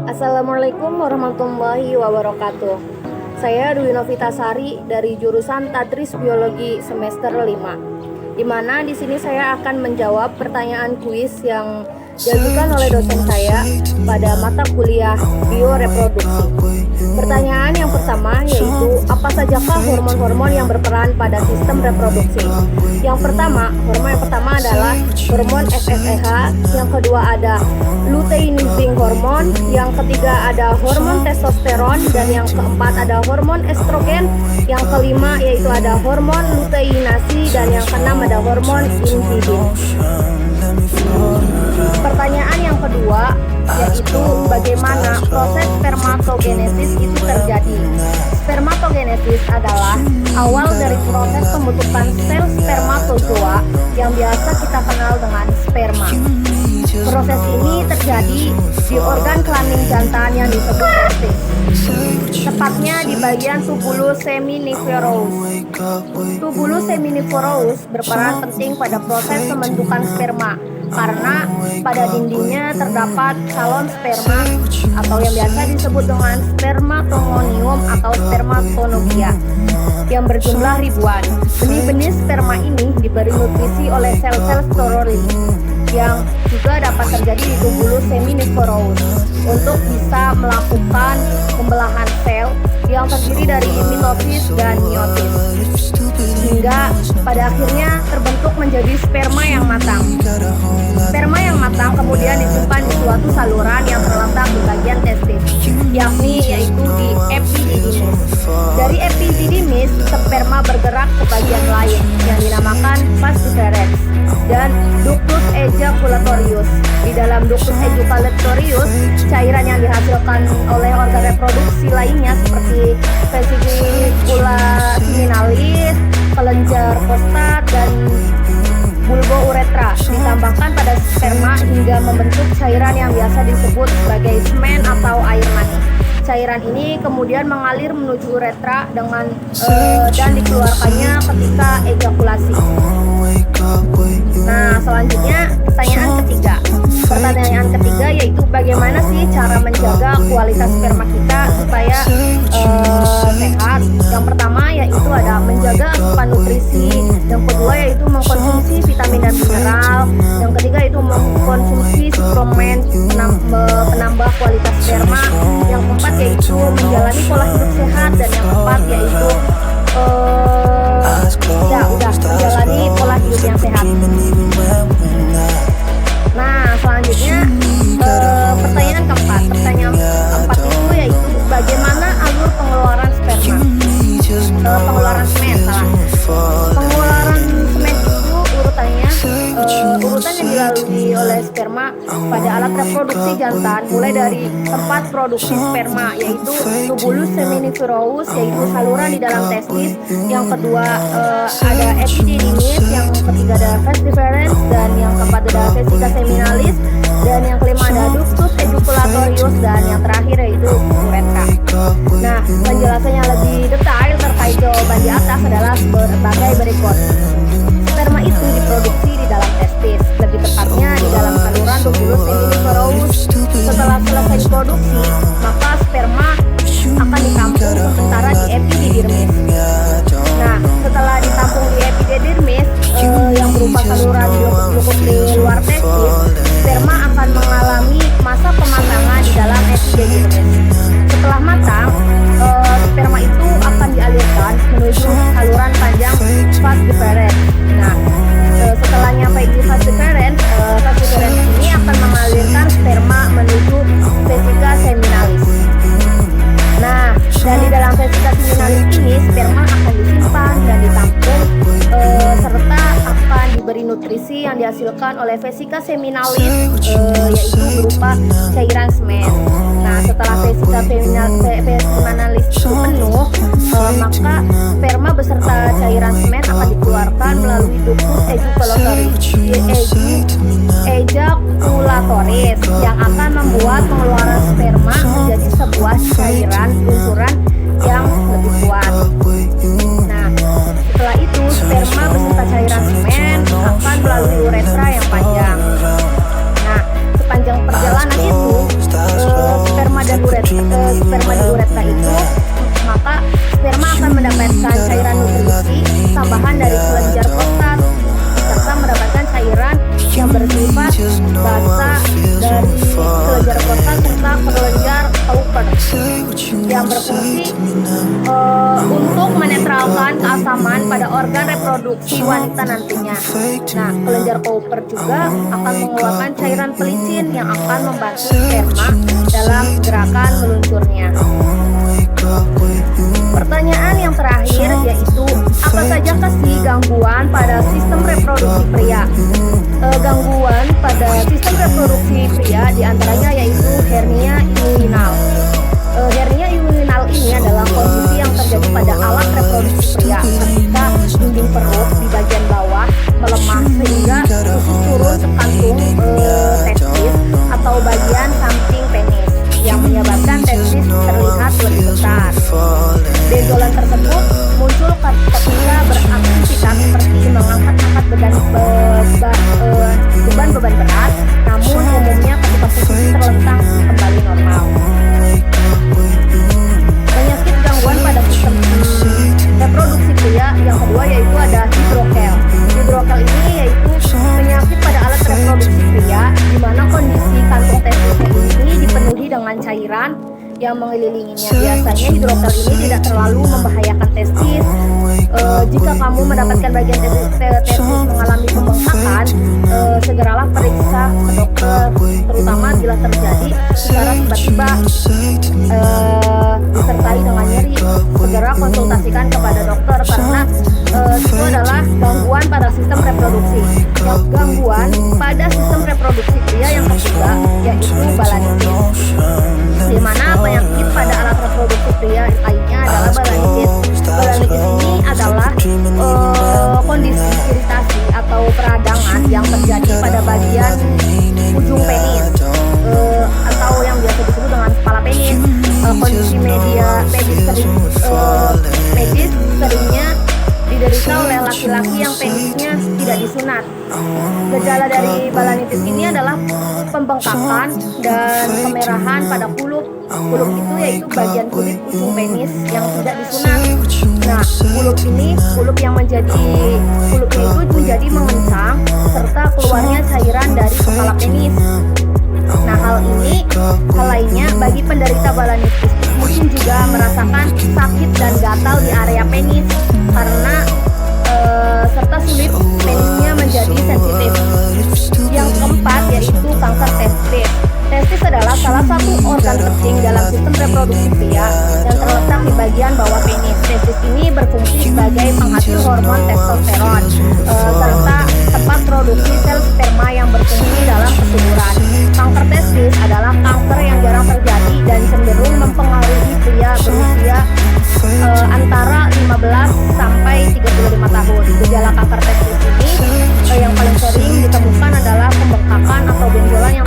Assalamualaikum warahmatullahi wabarakatuh. Saya Dwi Novitasari dari jurusan Tadris Biologi semester 5. Di mana di sini saya akan menjawab pertanyaan kuis yang diajukan oleh dosen saya pada mata kuliah bioreproduksi. Pertanyaan yang pertama yaitu apa sajakah hormon-hormon yang berperan pada sistem reproduksi? Hormon yang pertama adalah hormon FSH, yang kedua ada luteinizing hormon, yang ketiga ada hormon testosteron, dan yang keempat ada hormon estrogen, yang kelima yaitu ada hormon luteinasi, dan yang keenam ada hormon inhibin. Pertanyaan yang kedua yaitu bagaimana proses spermatogenesis itu terjadi. Spermatogenesis adalah awal dari proses pembentukan sel spermatozoa yang biasa kita kenal dengan sperma. Proses ini terjadi di organ kelamin jantan yang disebut testis, tepatnya di bagian tubulus seminiferous. Tubulus seminiferous berperan penting pada proses pembentukan sperma karena pada dindingnya terdapat salon sperma atau yang biasa disebut dengan spermatogonium atau spermatogonia yang berjumlah ribuan. Benih-benih sperma ini diberi nutrisi oleh sel-sel steroid yang juga dapat terjadi di tubulus seminiferous untuk bisa melakukan pembelahan sel yang terdiri dari mitosis dan meiosis, hingga pada akhirnya terbentuk menjadi sperma yang matang. Sperma yang matang kemudian disimpan di suatu saluran yang terletak di bagian testis, yaitu di epididymis. Dari epididymis, sperma bergerak ke bagian lain yang dinamakan vas deferens dan ductus ejaculatorius. Di dalam ductus ejaculatorius, cairan yang dihasilkan oleh organ reproduksi lainnya seperti vesicula seminalis, kelenjar prostat, dan bulbouretra ditambahkan pada sperma hingga membentuk cairan yang biasa disebut sebagai semen atau air mani. Cairan ini kemudian mengalir menuju uretra dan dikeluarkannya ketika ejakulasi. Nah, selanjutnya pertanyaan ketiga yaitu bagaimana sih cara menjaga kualitas sperma kita supaya sehat. Yang pertama yaitu ada menjaga asupan nutrisi, yang kedua yaitu mengkonsumsi vitamin dan mineral, yang ketiga yaitu mengkonsumsi suplemen penambah kualitas sperma, yang keempat yaitu menjalani pola hidup sehat, dan yang keempat yaitu menjalani pola hidup yang sehat. Nah, selanjutnya pertanyaan keempat itu yaitu bagaimana alur pengeluaran sperma. Pengeluaran semen itu urutan yang dilalui oleh sperma pada alat reproduksi jantan mulai dari tempat produksi sperma yaitu tubulus seminiferous, yaitu saluran di dalam testis, yang kedua ada epididymis, yang ketiga ada vas deferens, dan yang keempat ada vesica seminalis, dan yang kelima ada ductus ejaculatorius, dan yang terakhir yaitu uretra. Nah, penjelasannya lebih detail terkait jawaban di atas adalah sebagai berikut. Sperma itu diproduksi di dalam testis, lebih tepatnya di dalam saluran tubulus seminiferous. Setelah selesai diproduksi, maka sperma akan ditampung sementara di epididymis. Nah, setelah ditampung di epididymis yang berupa saluran cukup di luar testis, sperma akan mengalami masa pematangan di dalam epididymis. Setelah matang, sperma itu akan dialirkan menuju saluran panjang vas deferens. Nah, setelah nyampe di vas deferens ini akan mengalirkan sperma menuju vesica seminalis. Nah, dan di dalam vesica seminalis ini sperma akan disimpan dan ditampung serta akan diberi nutrisi yang dihasilkan oleh vesica seminalis, yaitu berupa cairan semen. Nah, setelah vesica seminalis itu penuh, maka sperma beserta cairan semen akan dikeluarkan melalui ductus ejaculatoris yang akan membuat pengeluaran sperma menjadi sebuah cairan luncuran yang lebih kuat. Nah, setelah itu sperma beserta cairan semen akan melalui uretra yang panjang. Nah, sepanjang perjalanan itu sperma sperma di uretra itu, maka sperma akan mendapatkan cairan nutrisi tambahan dari kelenjar prostat serta mendapatkan cairan yang bersifat basa dari kelenjar prostat serta kelenjar Cowper yang berfungsi untuk menetralkan keasaman pada organ reproduksi wanita nantinya. Nah, kelenjar Cowper juga akan mengeluarkan cairan pelicin yang akan membantu sperma dalam gerakan meluncurnya. Pertanyaan yang terakhir yaitu, apa saja sih gangguan pada sistem reproduksi pria? Gangguan pada sistem reproduksi pria diantaranya yaitu hernia inguinal. Hernia inguinal ini adalah kondisi yang terjadi pada alat reproduksi pria ketika dinding perut di bagian bawah melemah sehingga usus turun sekantung testis atau bagian samping penis yang menyebabkan testis terlihat lebih besar. Benjolan tersebut muncul ketika beraktivitas seperti mengangkat-angkat beban berat, namun umumnya ketika posisi terlentang kembali normal. Penyakit gangguan pada sistem reproduksi pria yang kedua yaitu ada hidrokel. Hidrokel ini yaitu penyakit pada alat reproduksi pria di mana kondisi kantong testisnya ini dipenuhi dengan cairan yang mengelilinginya. Biasanya hidrokel ini tidak terlalu membahayakan testis. Jika kamu mendapatkan bagian testis mengalami pembengkakan, segeralah periksa ke dokter, terutama bila terjadi secara tiba-tiba disertai dengan nyeri. Segera konsultasikan kepada dokter karena itu adalah gangguan pada sistem reproduksi. Yang gangguan pada sistem reproduksi pria yang ketiga yaitu balanitis, di mana penyakit pada alat reproduksi pria lainnya adalah balanitis. Balanitis ini adalah kondisi iritasi atau peradangan yang terjadi pada bagian ujung penis atau yang biasa disebut dengan kepala penis. Kondisi medis seringnya diderita oleh laki-laki yang penisnya tidak disunat. Gejala dari balanitis ini adalah pembengkakan dan kemerahan pada kulup. Kulup itu yaitu bagian kulit ujung penis yang tidak disunat. Nah, kulup yang kulupnya itu menjadi mengencang serta keluarnya cairan dari kepala penis. Nah, hal lainnya bagi penderita balanitis mungkin juga merasakan sakit dan gatal di area penis karena serta sulit penisnya menjadi sensitif. Yang keempat yaitu kanker testis. Testis adalah salah satu organ penting dalam sistem reproduksi pria yang terletak di bagian bawah penis. Testis ini berfungsi sebagai penghasil hormon testosteron serta tempat produksi sel sperma yang berfungsi dalam kesuburan. Kanker testis adalah kanker yang jarang terjadi dan cenderung mempengaruhi pria berusia antara 15 sampai 35 tahun. Gejala kanker testis ini yang paling sering ditemukan adalah pembengkakan atau benjolan yang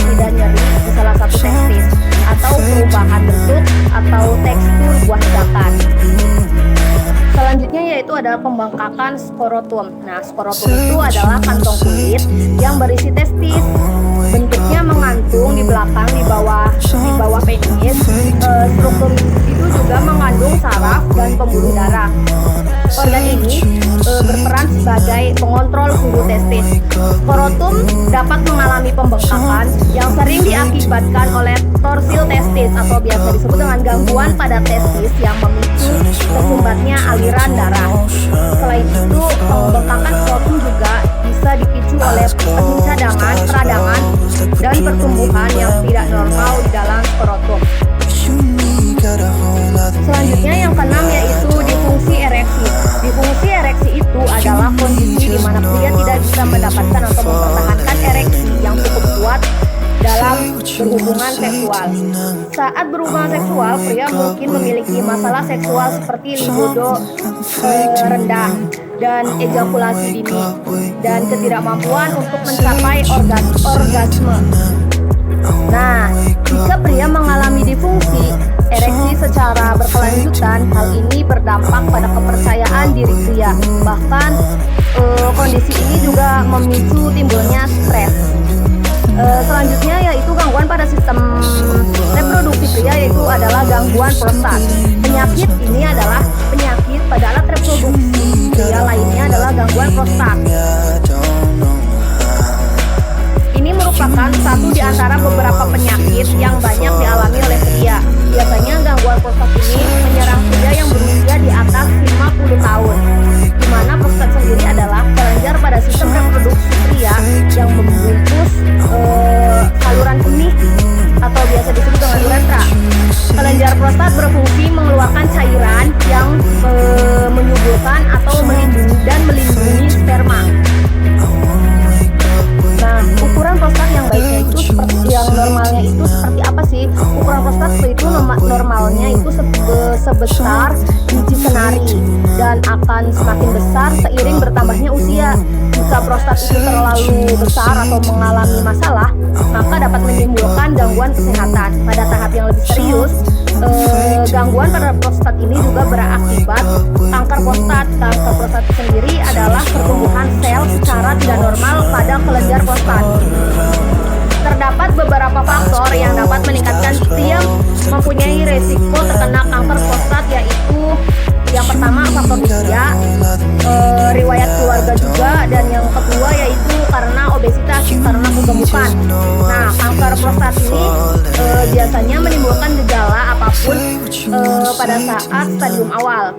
tidak nyeri di salah satu testis atau perubahan bentuk atau tekstur buah hidakan. Selanjutnya yaitu adalah pembengkakan skorotum. Nah, skorotum itu adalah kantong kulit yang berisi testis. Bentuknya mengantung di belakang di bawah penis. Struktur itu juga mengandung saraf dan pembuluh darah. Organ ini berperan sebagai pengontrol suhu testis. Skorotum dapat mengalami pembengkakan yang sering diakibatkan oleh torsil testis atau biasa disebut dengan gangguan pada testis yang memicu tersumbatnya aliran darah. Selain itu, pembengkakan skrotum juga bisa dipicu oleh peradangan dan pertumbuhan yang tidak normal di dalam skrotum. Selanjutnya yang keenam yaitu disfungsi ereksi. Disfungsi ereksi itu adalah kondisi di mana pria tidak bisa mendapatkan atau mempertahankan ereksi yang cukup kuat dalam berhubungan seksual. Saat berhubungan seksual, pria mungkin memiliki masalah seksual seperti libido rendah dan ejakulasi dini dan ketidakmampuan untuk mencapai orgasme. Nah, jika pria mengalami disfungsi ereksi secara berkelanjutan, hal ini berdampak pada kepercayaan diri pria. Bahkan kondisi ini juga memicu timbulnya stres. Selanjutnya yaitu gangguan pada sistem reproduksi pria yaitu adalah gangguan prostat. Penyakit ini adalah penyakit pada alat reproduksi pria lainnya adalah gangguan prostat. Ini merupakan satu di antara beberapa penyakit yang banyak dialami oleh pria. Biasanya gangguan prostat ini menyerang pria yang berusia di atas 50 tahun, di mana prostat sendiri adalah kelenjar pada sistem reproduksi pria yang membungkus saluran kemih atau biasa disebut dengan uretra. Kelenjar prostat berfungsi mengeluarkan cairan yang menyuburkan atau melindungi sperma. Nah, ukuran prostat yang baiknya itu yang normalnya itu seperti apa sih? Ukuran prostat itu normalnya itu sebesar biji kenari dan akan semakin besar seiring bertambahnya usia. Jika prostat itu terlalu besar atau mengalami masalah, maka dapat menimbulkan gangguan kesehatan. Pada tahap yang lebih serius, gangguan pada prostat ini juga berakibat kanker prostat. Kanker prostat sendiri adalah pertumbuhan sel secara tidak normal pada kelenjar prostat. Terdapat beberapa faktor yang dapat meningkatkan pria mempunyai resiko terkena kanker prostat, yaitu yang pertama faktor usia, riwayat keluarga juga, dan yang kedua yaitu karena obesitas, karena kegemukan. Nah, kanker prostat ini biasanya menimbulkan gejala apapun pada saat stadium awal.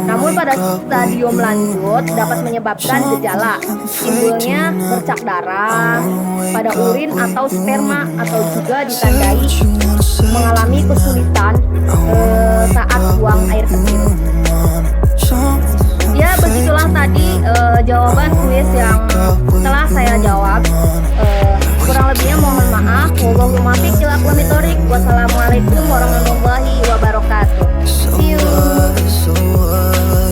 Namun pada stadium lanjut dapat menyebabkan gejala timbulnya bercak darah pada urin atau sperma, atau juga ditandai mengalami kesulitan saat buang air kecil. Ya, begitulah tadi jawaban kuis yang telah saya jawab. Kurang lebihnya mohon maaf. Wassalamualaikum warahmatullahi wabarakatuh.